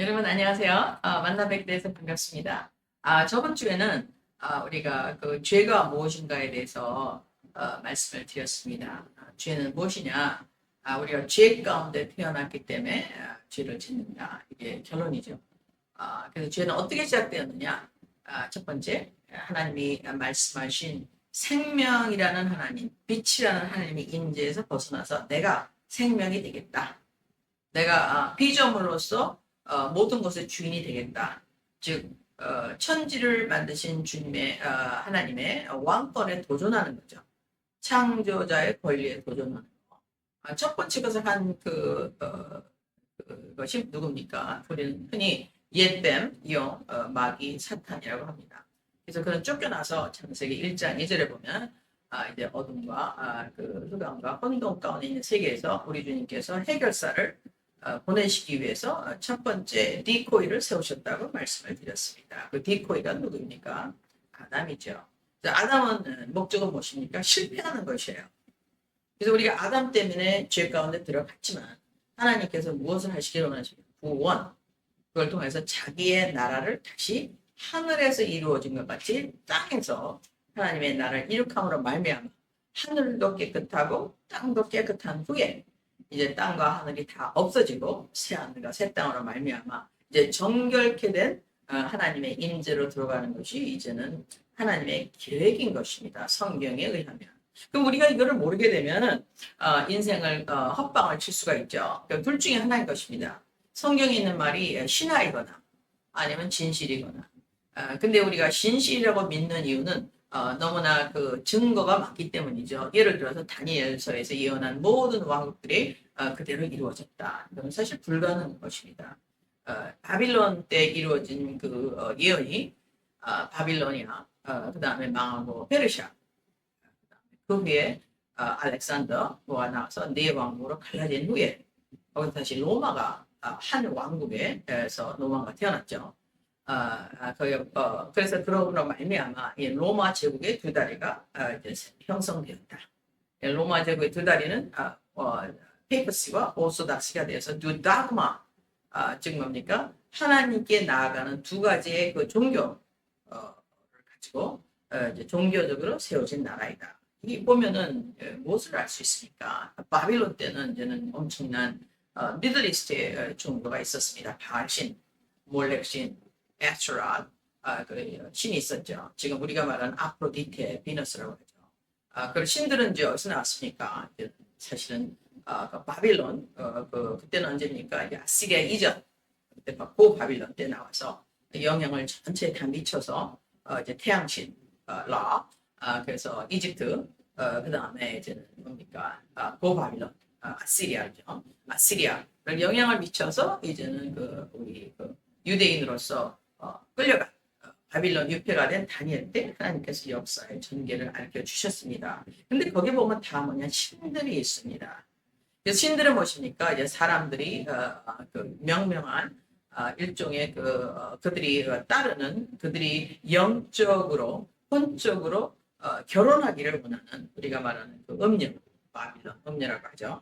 여러분 안녕하세요. 만나 뵙게 돼서 반갑습니다. 저번 주에는 우리가 그 죄가 무엇인가에 대해서 말씀을 드렸습니다. 죄는 무엇이냐? 우리가 죄 가운데 태어났기 때문에 죄를 짓는다. 이게 결론이죠. 그래서 죄는 어떻게 시작되었느냐? 첫 번째, 하나님이 말씀하신 생명이라는 하나님, 빛이라는 하나님의 임재에서 벗어나서 내가 생명이 되겠다. 내가 피조물로서 모든 것의 주인이 되겠다. 즉 천지를 만드신 주님의 하나님의 왕권에 도전하는 거죠. 창조자의 권리에 도전하는 거. 첫 번째 것을 한 그것이 누굽니까? 우리는 흔히 옛뱀, 영, 마귀, 사탄이라고 합니다. 그래서 그는 쫓겨나서 창세기 1장 2절에 보면 이제 어둠과 그 흑암과 혼돈 가운데 있는 세계에서 우리 주님께서 해결사를 보내시기 위해서 첫 번째 디코이를 세우셨다고 말씀을 드렸습니다. 그 디코이가 누구입니까? 아담이죠. 아담은 목적은 무엇입니까? 실패하는 것이에요. 그래서 우리가 아담 때문에 죄 가운데 들어갔지만 하나님께서 무엇을 하시기를 원하십니까? 구원. 그걸 통해서 자기의 나라를 다시 하늘에서 이루어진 것 같이 땅에서 하나님의 나라를 이룩함으로 말미암아 하늘도 깨끗하고 땅도 깨끗한 후에 이제 땅과 하늘이 다 없어지고 새 하늘과 새 땅으로 말미암아 이제 정결케 된 하나님의 임재로 들어가는 것이 이제는 하나님의 계획인 것입니다. 성경에 의하면. 그럼 우리가 이거를 모르게 되면은 인생을 헛방을 칠 수가 있죠. 그러니까 둘 중에 하나인 것입니다. 성경에 있는 말이 신화이거나 아니면 진실이거나. 근데 우리가 진실이라고 믿는 이유는 너무나 그 증거가 많기 때문이죠. 예를 들어서 다니엘서에서 예언한 모든 왕국들이 그대로 이루어졌다. 이건 사실 불가능한 것입니다. 바빌론 때 이루어진 그 예언이 바빌로니아, 그 다음에 망하고 페르시아, 그 후에 알렉산더가 나와서 네 왕국으로 갈라진 후에 거기서 다시 로마가 한 왕국에서 로마가 태어났죠. 그래서 그러므로 말미암아 로마 제국의 두 다리가 이제 형성되었다. 로마 제국의 두 다리는 페이퍼시와 오소닥시가 되어서 두 다그마, 즉 뭡니까? 하나님께 나아가는 두 가지의 그 종교를 가지고 이제 종교적으로 세워진 나라이다. 이 보면은 무엇을 알 수 있습니까? 바빌론 때는 이제는 엄청난 미들리스트의 종교가 있었습니다. 바알신, 몰렉신, 에스트라, 그 신이 있었죠. 지금 우리가 말하는 아프로디테, 비너스라고 하죠. 그 신들은 이제 어디서 나왔습니까? 사실은 그 바빌론, 그때는 언제입니까? 아시리아 이전, 그때 고 바빌론 때 나와서 영향을 전체에 다 미쳐서 이제 태양신, 라, 그래서 이집트, 그 다음에 이제는 뭡니까? 고 바빌론, 아시리아죠. 아시리아를 영향을 미쳐서 이제는 우리 유대인으로서 끌려간 바빌론 유폐가 된 다니엘 때 하나님께서 역사의 전개를 알려주셨습니다. 근데 거기 보면 다 뭐냐 신들이 있습니다. 그래서 신들은 무엇입니까? 이제 사람들이 그 명명한 일종의 그들이 따르는 그들이 영적으로 혼적으로 결혼하기를 원하는 우리가 말하는 그 음녀, 바빌론 음녀라고 하죠.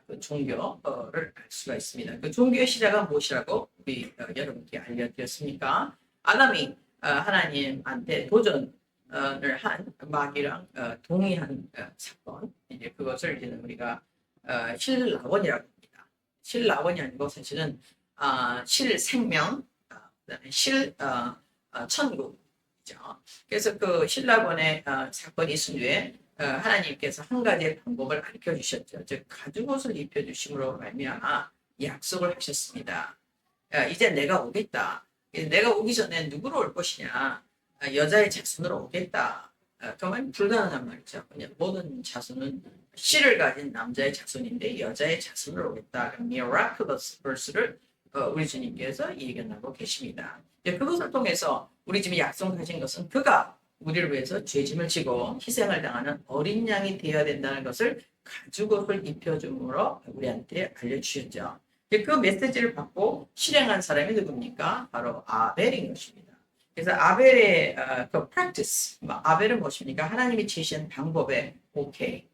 그 종교를 알 수가 있습니다. 그 종교의 시작은 무엇이라고 우리 여러분께 알려드렸습니까? 아담이 하나님한테 도전을 한 마귀랑 동의한 사건, 이제 그것을 이제 우리가 실라원이라고 합니다. 실라원이 아니고 사실은 실생명, 그다음에 천국이죠. 그래서 그 신라권의 사건이 있은 후에 하나님께서 한 가지의 방법을 가르쳐 주셨죠. 즉 가죽옷을 입혀 주심으로 말미암아 약속을 하셨습니다. 이제 내가 오겠다. 내가 오기 전에 누구로 올 것이냐? 여자의 자손으로 오겠다. 그만 불가능한 말이죠. 그냥 모든 자손은 씨를 가진 남자의 자손인데 여자의 자손으로 오겠다. miraculous verse를 우리 주님께서 예견하고 계십니다. 그것을 통해서 우리 집이 약속하신 것은 그가 우리를 위해서 죄짐을 지고 희생을 당하는 어린 양이 되어야 된다는 것을 가죽옷을 입혀줌으로 우리한테 알려주셨죠. 그 메시지를 받고 실행한 사람이 누굽니까? 바로 아벨인 것입니다. 그래서 아벨의 그 practice, 아벨은 무엇입니까? 하나님이 제시한 방법에 오케이.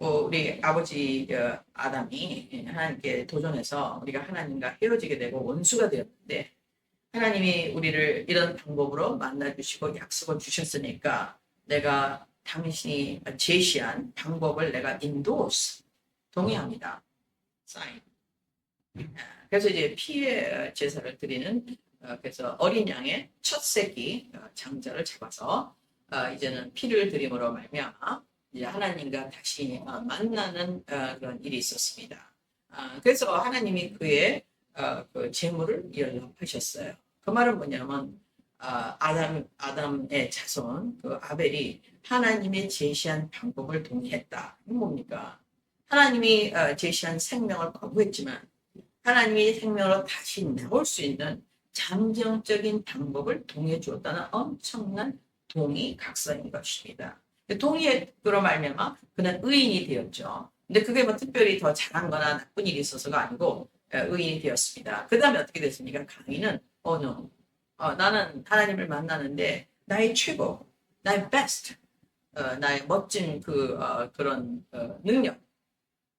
우리 아버지 아담이 하나님께 도전해서 우리가 하나님과 헤어지게 되고 원수가 되었는데 하나님이 우리를 이런 방법으로 만나주시고 약속을 주셨으니까 내가 당신이 제시한 방법을 내가 동의합니다. 사인. 그래서 이제 피의 제사를 드리는 그래서 어린 양의 첫 새끼 장자를 잡아서 이제는 피를 드림으로 말미암아 이제 하나님과 다시 만나는 그런 일이 있었습니다. 그래서 하나님이 그의 그 재물을 연락하셨어요. 그 말은 뭐냐면 아담의 자손 그 아벨이 하나님의 제시한 방법을 동의했다. 이건 뭡니까? 하나님이 제시한 생명을 거부했지만 하나님이 생명으로 다시 나올 수 있는 잠정적인 방법을 동의해 주었다는 엄청난 동의각서인 것입니다. 동의로 말미암아 그는 의인이 되었죠. 근데 그게 뭐 특별히 더 잘한 거나 나쁜 일이 있어서가 아니고 의인이 되었습니다. 그 다음에 어떻게 됐습니까? 가인은 no. 나는 하나님을 만나는데 나의 최고, 나의 베스트, 나의 멋진 그런 능력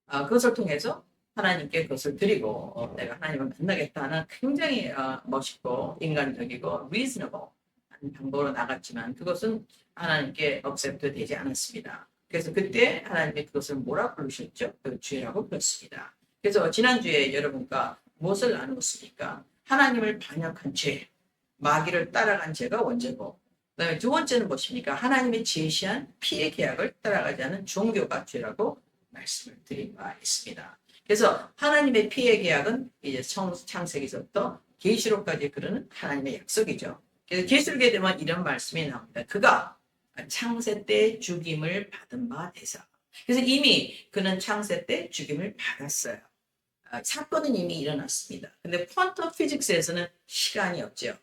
그것을 통해서 하나님께 그것을 드리고 내가 하나님을 만나겠다는 굉장히 멋있고 인간적이고 reasonable 하는 방법으로 나갔지만 그것은 하나님께 억셉트 되지 않았습니다. 그래서 그때 하나님이 그것을 뭐라 부르셨죠? 그 죄라고 불렀습니다. 그래서 지난주에 여러분과 무엇을 나누었습니까? 하나님을 반역한 죄, 마귀를 따라간 죄가 원죄고 그다음에 두 번째는 무엇입니까? 하나님이 제시한 피의 계약을 따라가지 않은 종교가 죄라고 말씀을 드린 바 있습니다. 그래서 하나님의 피의 계약은 이제 창세기서부터 계시록까지 그르는 하나님의 약속이죠. 그래서 계시록에 되면 이런 말씀이 나옵니다. 그가 창세 때 죽임을 받은 바 되사. 그래서 이미 그는 창세 때 죽임을 받았어요. 사건은 이미 일어났습니다. 근데 퀀텀 피직스에서는 시간이 없죠.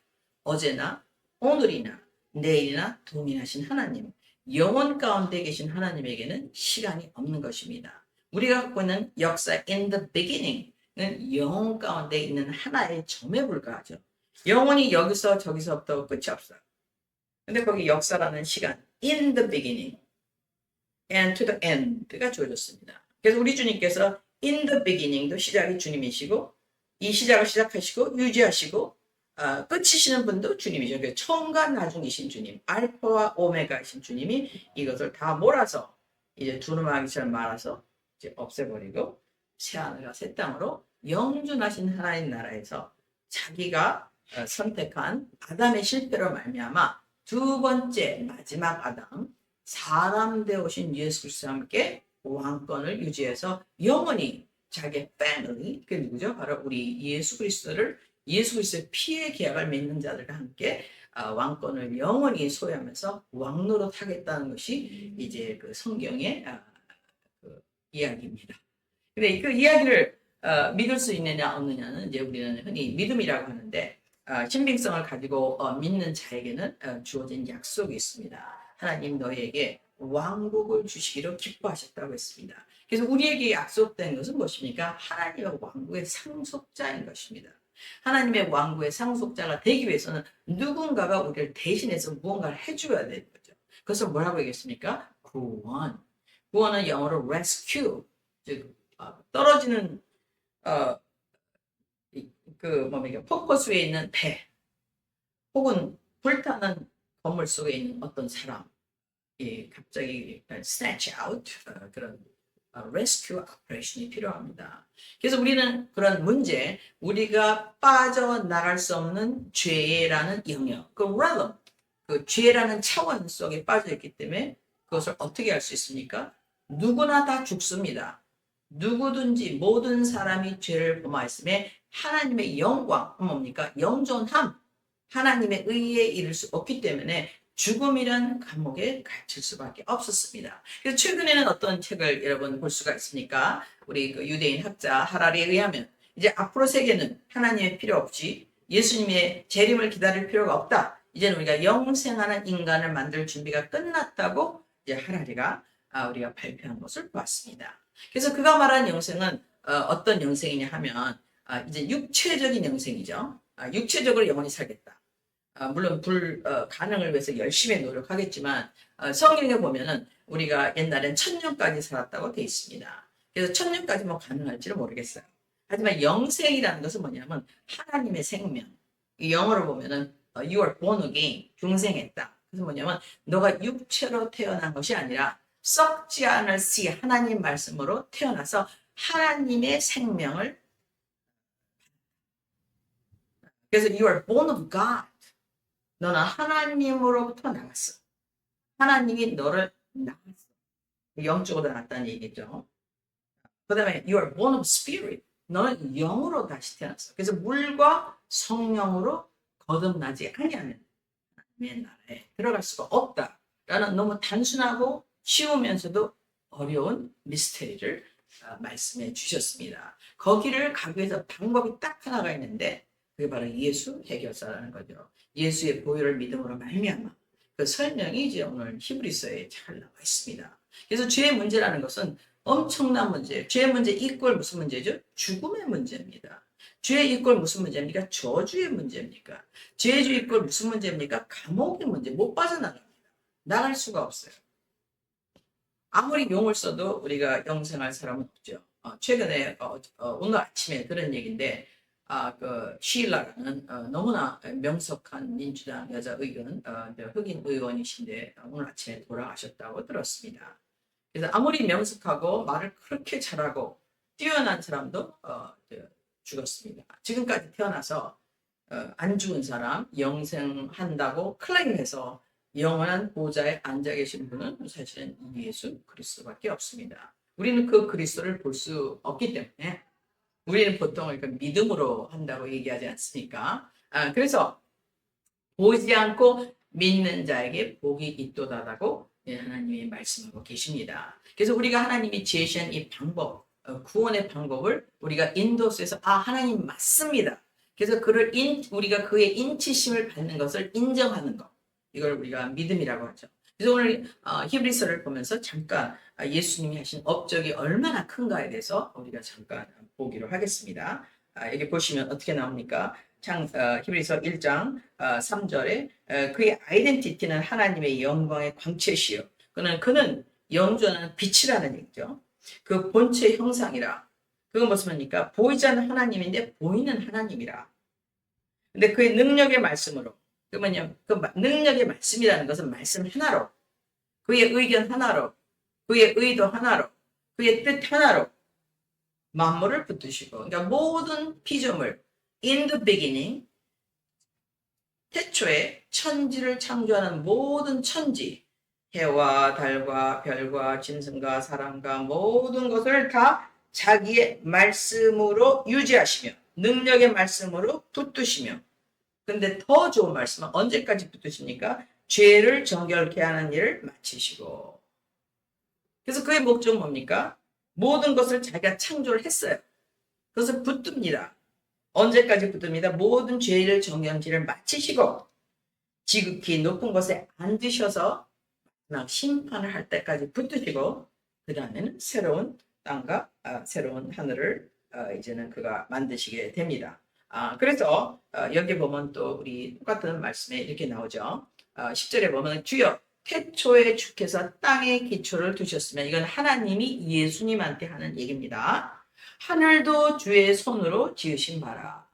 어제나 오늘이나 내일이나 동일하신 하나님, 영원 가운데 계신 하나님에게는 시간이 없는 것입니다. 우리가 갖고 있는 역사 in the beginning은 영원 가운데 있는 하나의 점에 불과하죠. 영원히 여기서 저기서부터 끝이 없어요. 근데 거기 역사라는 시간 in the beginning and to the end가 주어졌습니다. 그래서 우리 주님께서 in the beginning도 시작이 주님이시고 이 시작을 시작하시고 유지하시고 끝이시는 분도 주님이죠. 처음과 나중이신 주님, 알파와 오메가이신 주님이 이것을 다 몰아서 이제 두루마기처럼 말아서 이제 없애버리고 새하늘과 새 땅으로 영존하신 하나님 나라에서 자기가 선택한 아담의 실패로 말미암아 두 번째 마지막 아담 사람 되오신 예수 그리스도와 함께 왕권을 유지해서 영원히 자기의 패밀리 그 누구죠? 바로 우리 예수 그리스도의 피의 계약을 맺는 자들과 함께 왕권을 영원히 소유하면서 왕노릇 하겠다는 것이 이제 그 성경의 그 이야기입니다. 근데 그 이야기를 믿을 수 있느냐 없느냐는 이제 우리는 흔히 믿음이라고 하는데 신빙성을 가지고 믿는 자에게는 주어진 약속이 있습니다. 하나님 너희에게 왕국을 주시기로 기뻐하셨다고 했습니다. 그래서 우리에게 약속된 것은 무엇입니까? 하나님의 왕국의 상속자인 것입니다. 하나님의 왕국의 상속자가 되기 위해서는 누군가가 우리를 대신해서 무언가를 해줘야 되는 거죠. 그것을 뭐라고 얘기했습니까? 구원. 구원은 영어로 rescue, 즉 떨어지는 폭포수에 있는 배, 혹은 불타는 건물 속에 있는 어떤 사람, 갑자기 snatch out 그런 rescue operation이 필요합니다. 그래서 우리는 그런 문제, 우리가 빠져나갈 수 없는 죄라는 영역, 그 realm, 그 죄라는 차원 속에 빠져있기 때문에 그것을 어떻게 할 수 있습니까? 누구나 다 죽습니다. 누구든지 모든 사람이 죄를 범하였음에 하나님의 영광, 뭡니까? 영존함, 하나님의 의에 이를 수 없기 때문에 죽음이란 감옥에 갇힐 수밖에 없었습니다. 그래서 최근에는 어떤 책을 여러분 볼 수가 있습니까? 우리 그 유대인 학자 하라리에 의하면 이제 앞으로 세계는 하나님의 필요 없이 예수님의 재림을 기다릴 필요가 없다. 이제는 우리가 영생하는 인간을 만들 준비가 끝났다고 이제 하라리가 우리가 발표한 것을 보았습니다. 그래서 그가 말한 영생은 어떤 영생이냐 하면 이제 육체적인 영생이죠. 육체적으로 영원히 살겠다. 물론 가능을 위해서 열심히 노력하겠지만 성경에 보면은 우리가 옛날엔 1000년까지 살았다고 돼 있습니다. 그래서 1000년까지 뭐 가능할지는 모르겠어요. 하지만 영생이라는 것은 뭐냐면 하나님의 생명. 영어로 보면은 you are born again, 중생했다. 그래서 뭐냐면 너가 육체로 태어난 것이 아니라 썩지 않을 씨 하나님 말씀으로 태어나서 하나님의 생명을, 그래서 you are born of God. 너는 하나님으로부터 나왔어. 하나님이 너를 낳았어. 영적으로 낳았다는 얘기죠. 그 다음에 you are born of spirit. 너는 영으로 다시 태어났어. 그래서 물과 성령으로 거듭나지 아니하면 하나님의 나라에 들어갈 수가 없다라는 너무 단순하고 쉬우면서도 어려운 미스테리를 말씀해 주셨습니다. 거기를 가기 위해서 방법이 딱 하나가 있는데 그게 바로 예수 해결사라는 거죠. 예수의 보혈을 믿음으로 말미암아 그 설명이 이제 오늘 히브리서에 잘 나와 있습니다. 그래서 죄의 문제라는 것은 엄청난 문제예요. 죄의 문제 이꼴 무슨 문제죠? 죽음의 문제입니다. 죄의 이꼴 무슨 문제입니까? 저주의 문제입니까? 죄의 주 이꼴 무슨 문제입니까? 감옥의 문제. 못 빠져나갑니다. 나갈 수가 없어요. 아무리 용을 써도 우리가 영생할 사람은 없죠. 최근에 오늘 아침에 들은 얘기인데 그 시일라라는 너무나 명석한 민주당 여자 의원, 흑인 의원이신데 오늘 아침에 돌아가셨다고 들었습니다. 그래서 아무리 명석하고 말을 그렇게 잘하고 뛰어난 사람도 죽었습니다. 지금까지 태어나서 안 죽은 사람, 영생한다고 클레임해서 영원한 보좌에 앉아 계신 분은 사실은 예수 그리스도밖에 없습니다. 우리는 그 그리스도를 볼 수 없기 때문에 우리는 보통 믿음으로 한다고 얘기하지 않습니까? 그래서 보이지 않고 믿는 자에게 복이 있도다라고 하나님이 말씀하고 계십니다. 그래서 우리가 하나님이 제시한 이 방법, 구원의 방법을 우리가 인도해서 하나님 맞습니다. 그래서 우리가 그의 인치심을 받는 것을 인정하는 것, 이걸 우리가 믿음이라고 하죠. 그래서 오늘 히브리서를 보면서 잠깐 예수님이 하신 업적이 얼마나 큰가에 대해서 우리가 잠깐 보기로 하겠습니다. 여기 보시면 어떻게 나옵니까? 히브리서 1장 3절에 그의 아이덴티티는 하나님의 영광의 광채시요. 그는 영존하는 빛이라는 얘기죠. 그 본체 형상이라. 그건 무슨 말입니까? 보이지 않는 하나님인데 보이는 하나님이라. 근데 그의 능력의 말씀으로, 그러면요, 그 능력의 말씀이라는 것은 말씀 하나로, 그의 의견 하나로, 그의 의도 하나로, 그의 뜻 하나로 만물을 붙드시고, 그러니까 모든 피조물, in the beginning, 태초에 천지를 창조하는 모든 천지, 해와 달과 별과 짐승과 사람과 모든 것을 다 자기의 말씀으로 유지하시며 능력의 말씀으로 붙드시며, 근데 더 좋은 말씀은 언제까지 붙드십니까? 죄를 정결케 하는 일을 마치시고. 그래서 그의 목적은 뭡니까? 모든 것을 자기가 창조를 했어요. 그것을 붙듭니다. 언제까지 붙듭니다? 모든 죄를 정결지를 마치시고 지극히 높은 곳에 앉으셔서 심판을 할 때까지 붙드시고 그 다음에는 새로운 땅과 새로운 하늘을 이제는 그가 만드시게 됩니다. 그래서 여기 보면 또 우리 똑같은 말씀에 이렇게 나오죠. 10절에 보면 주여 태초에 주께서 땅의 기초를 두셨으면, 이건 하나님이 예수님한테 하는 얘기입니다. 하늘도 주의 손으로 지으신 바라.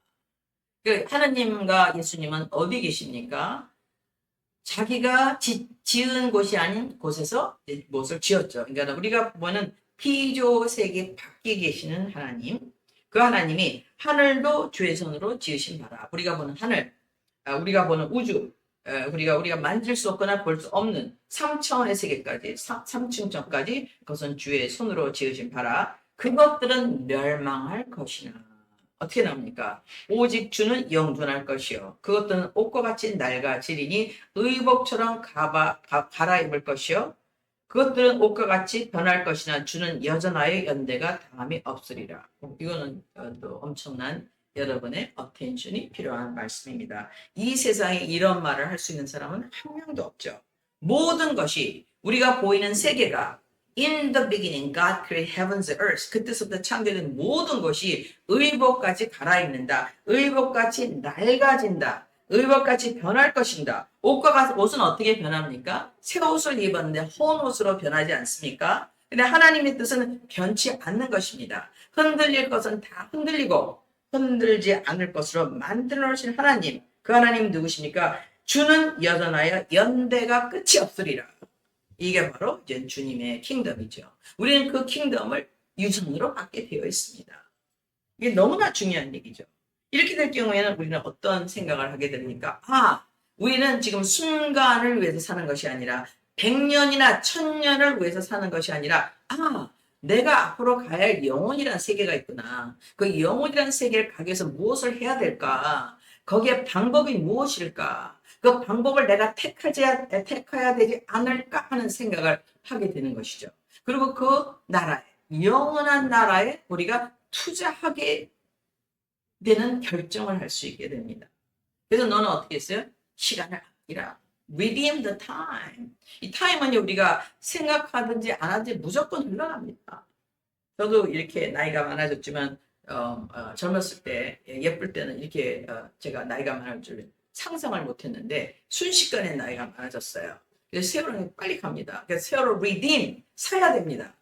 하나님과 예수님은 어디 계십니까? 자기가 지은 곳이 아닌 곳에서 무엇을 지었죠. 그러니까 우리가 보는 피조 세계 밖에 계시는 하나님, 그 하나님이 하늘도 주의 손으로 지으신 바라. 우리가 보는 하늘, 우리가 보는 우주, 우리가 만질 수 없거나 볼 수 없는 3차원의 세계까지, 3층전까지 그것은 주의 손으로 지으신 바라. 그것들은 멸망할 것이나. 어떻게 나옵니까? 오직 주는 영존할 것이요. 그것들은 옷과 같이 낡아지리니 의복처럼 갈아입을 것이요. 그것들은 옷과 같이 변할 것이나 주는 여전하여 연대가 당함이 없으리라. 이거는 또 엄청난 여러분의 어텐션이 필요한 말씀입니다. 이 세상에 이런 말을 할 수 있는 사람은 한 명도 없죠. 모든 것이, 우리가 보이는 세계가 In the beginning, God created heavens and earth. 그때서부터 창조된 모든 것이 의복같이 갈아입는다. 의복같이 낡아진다. 의복같이 변할 것입니다. 옷은 어떻게 변합니까? 새 옷을 입었는데 헌 옷으로 변하지 않습니까? 근데 하나님의 뜻은 변치 않는 것입니다. 흔들릴 것은 다 흔들리고 흔들지 않을 것으로 만들어 놓으신 하나님. 그 하나님 누구십니까? 주는 여전하여 연대가 끝이 없으리라. 이게 바로 이제 주님의 킹덤이죠. 우리는 그 킹덤을 유전으로 받게 되어 있습니다. 이게 너무나 중요한 얘기죠. 이렇게 될 경우에는 우리는 어떤 생각을 하게 됩니까? 우리는 지금 순간을 위해서 사는 것이 아니라 100년이나 1000년을 위해서 사는 것이 아니라 내가 앞으로 가야 할 영혼이라는 세계가 있구나. 그 영혼이라는 세계를 가기 위해서 무엇을 해야 될까? 거기에 방법이 무엇일까? 그 방법을 내가 택해야 되지 않을까 하는 생각을 하게 되는 것이죠. 그리고 그 나라에, 영원한 나라에 우리가 투자하게 되는 결정을 할 수 있게 됩니다. 그래서 너는 어떻게 했어요? 시간을 아끼라. Redeem the time. 이 타임은 우리가 생각하든지 안 하든지 무조건 흘러갑니다. 저도 이렇게 나이가 많아졌지만 젊었을 때 예쁠 때는 이렇게 제가 나이가 많을 줄 상상을 못했는데 순식간에 나이가 많아졌어요. 그래서 세월은 빨리 갑니다. 그래서 세월을 redeem 사야 됩니다.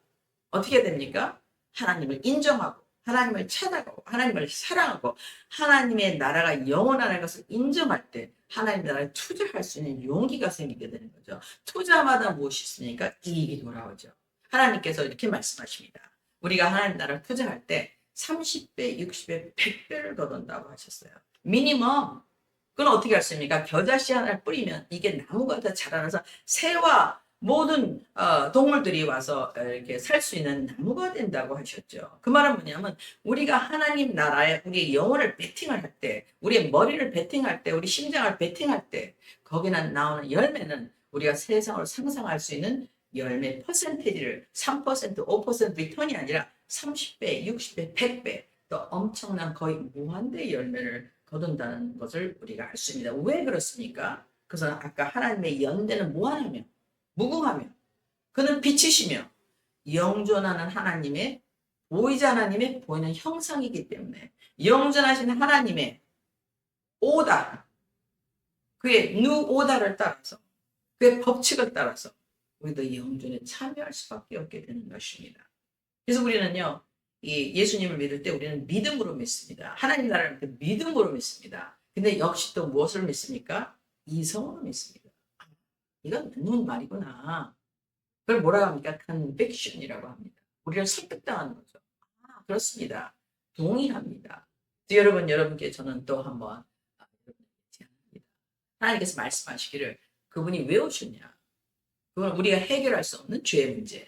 어떻게 됩니까? 하나님을 인정하고 하나님을 찾아가고 하나님을 사랑하고 하나님의 나라가 영원하는 것을 인정할 때 하나님의 나라에 투자할 수 있는 용기가 생기게 되는 거죠. 투자마다 무엇이 있습니까? 이익이 돌아오죠. 하나님께서 이렇게 말씀하십니다. 우리가 하나님 나라를 투자할 때 30배, 60배, 100배를 거둔다고 하셨어요. 미니멈. 그건 어떻게 하십니까? 겨자씨 하나를 뿌리면 이게 나무가 더 자라나서 새와 모든 동물들이 와서 이렇게 살 수 있는 나무가 된다고 하셨죠. 그 말은 뭐냐면 우리가 하나님 나라에 우리 영혼을 베팅을 할 때, 우리의 머리를 베팅할 때, 우리 심장을 베팅할 때 거기나 나오는 열매는 우리가 세상을 상상할 수 있는 열매 퍼센테이지를 3%, 5% 리턴이 아니라 30배, 60배, 100배 또 엄청난 거의 무한대의 열매를 거둔다는 것을 우리가 알 수 있습니다. 왜 그렇습니까? 그래서 아까 하나님의 연대는 무한하며 무궁하며 그는 빛이시며 영존하는 하나님의 보이지 하나님의 보이는 형상이기 때문에 영존하신 하나님의 오다 그의 누 오다를 따라서 그의 법칙을 따라서 우리도 영존에 참여할 수밖에 없게 되는 것입니다. 그래서 우리는요 이 예수님을 믿을 때 우리는 믿음으로 믿습니다. 하나님 나라를 믿음으로 믿습니다. 근데 역시 또 무엇을 믿습니까? 이성으로 믿습니다. 이건 맞는 말이구나. 그걸 뭐라고 합니까? conviction이라고 합니다. 우리를 설득당하는 거죠. 그렇습니다. 동의합니다. 여러분께 저는 또 한번 제안합니다. 하나님께서 말씀하시기를 그분이 왜 오셨냐? 그건 우리가 해결할 수 없는 죄의 문제,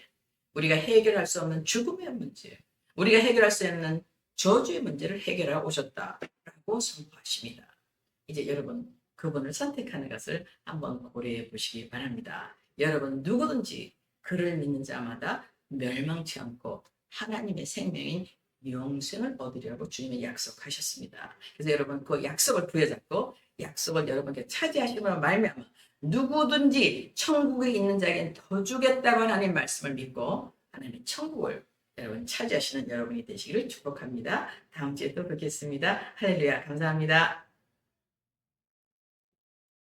우리가 해결할 수 없는 죽음의 문제, 우리가 해결할 수 없는 저주의 문제를 해결하고 오셨다라고 선포하십니다. 이제 여러분 그분을 선택하는 것을 한번 고려해 보시기 바랍니다. 여러분 누구든지 그를 믿는 자마다 멸망치 않고 하나님의 생명인 영생을 얻으리라고 주님이 약속하셨습니다. 그래서 여러분 그 약속을 부여잡고 약속을 여러분께 차지하시므로 말미암아 누구든지 천국에 있는 자에게는 더 주겠다고 하나님 말씀을 믿고 하나님의 천국을 여러분 차지하시는 여러분이 되시기를 축복합니다. 다음 주에 또 뵙겠습니다. 할렐루야 감사합니다.